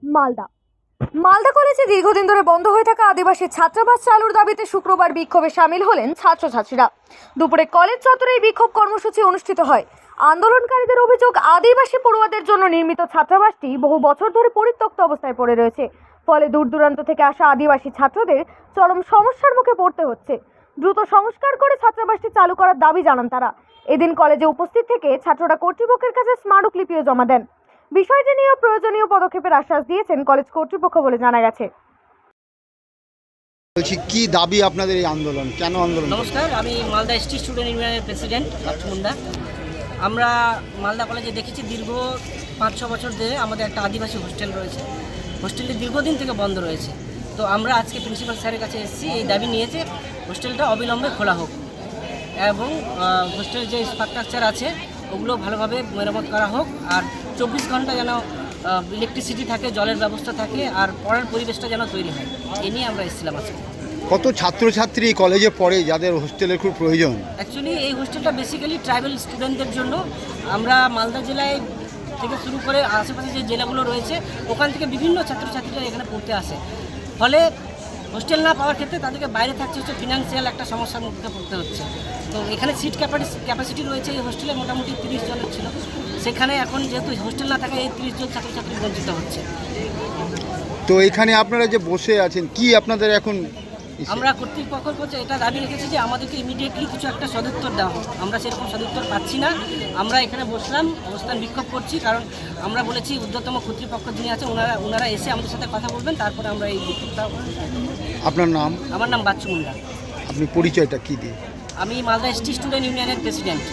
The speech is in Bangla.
মালদা মালদা কলেজে দীর্ঘদিন ধরে বন্ধ হয়ে থাকা আদিবাসী ছাত্রাবাস চালুর দাবিতে শুক্রবার বিক্ষোভে সামিল হলেন ছাত্রছাত্রীরা। দুপুরে কলেজ চত্বরে এই বিক্ষোভ কর্মসূচি অনুষ্ঠিত হয়। আন্দোলনকারীদের অভিযোগ, আদিবাসী পড়ুয়াদের জন্য নির্মিত ছাত্রাবাসটি বহু বছর ধরে পরিত্যক্ত অবস্থায় পড়ে রয়েছে। ফলে দূর দূরান্ত থেকে আসা আদিবাসী ছাত্রদের চরম সমস্যার মুখে পড়তে হচ্ছে। দ্রুত সংস্কার করে ছাত্রাবাসটি চালু করার দাবি জানান তারা। এদিন কলেজে উপস্থিত থেকে ছাত্ররা কর্তৃপক্ষের কাছে স্মারকলিপিও জমা দেন। বিষয়টি নিয়ে প্রয়োজনীয় পদক্ষেপের আশ্বাস দিয়েছেন কলেজ কর্তৃপক্ষ বলে জানা গেছে। বলছি, কি দাবি আপনাদের এই আন্দোলন, কেন আন্দোলন? নমস্কার, আমি মালদা এসটি স্টুডেন্ট ইউনিয়নের প্রেসিডেন্ট বাচ্চু মুন্ডা। আমরা মালদা কলেজে দেখেছি দীর্ঘ 5-6 বছর ধরে আমাদের একটা আদিবাসী হোস্টেল রয়েছে। হোস্টেলটি দীর্ঘদিন থেকে বন্ধ রয়েছে। তো আমরা আজকে প্রিন্সিপাল স্যারের কাছে এসেছি, এই দাবি নিয়েছে হোস্টেলটা অবিলম্বে খোলা হোক এবং হোস্টেলের যে স্ট্রাকচার আছে ওগুলো ভালোভাবে মেরামত করা হোক, আর 24 ঘন্টা যেন ইলেকট্রিসিটি থাকে, জলের ব্যবস্থা থাকে, আর পড়ার পরিবেশটা যেন তৈরি হয়। এ নিয়ে আমরা এসেছিলাম আজকে। কত ছাত্রছাত্রী কলেজে পড়ে যাদের হোস্টেলের খুব প্রয়োজন? অ্যাকচুয়ালি এই হোস্টেলটা বেসিক্যালি ট্রাইবাল স্টুডেন্টদের জন্য। আমরা মালদা জেলায় থেকে শুরু করে আশেপাশে যে জেলাগুলো রয়েছে ওখান থেকে বিভিন্ন ছাত্রছাত্রীরা এখানে পড়তে আসে। ফলে হোস্টেল না পাওয়ার ক্ষেত্রে তাদেরকে বাইরে থাকতে হচ্ছে, ফিনান্সিয়াল একটা সমস্যার মুখে পড়তে হচ্ছে। তো এখানে সিট ক্যাপাসিটি রয়েছে এই হোস্টেলে মোটামুটি 30 জনের ছিল, সেখানে এখন যেহেতু হোস্টেল না থাকে এই 30 জন ছাত্রছাত্রী বঞ্চিত হচ্ছে। তো এখানে আপনারা যে বসে আছেন, কি আপনাদের এখন? আমরা কর্তৃপক্ষের কাছে এটা দাবি রেখেছি যে আমাদেরকে ইমিডিয়েটলি কিছু একটা সদুত্তর দেওয়া হোক। আমরা সেরকম সদুত্তর পাচ্ছি না। আমরা এখানে বসলাম, অবস্থান বিক্ষোভ করছি, কারণ আমরা বলেছি ঊর্ধ্বতম কর্তৃপক্ষ যিনি আছে ওনারা এসে আমাদের সাথে কথা বলবেন, তারপরে আমরা এই বিক্ষোভটা। আপনার নাম? আমার নাম বাচ্চু মুন্ডা। আপনি পরিচয়টা কি দিয়ে? আমি মালদা এসটি স্টুডেন্ট ইউনিয়নের প্রেসিডেন্ট।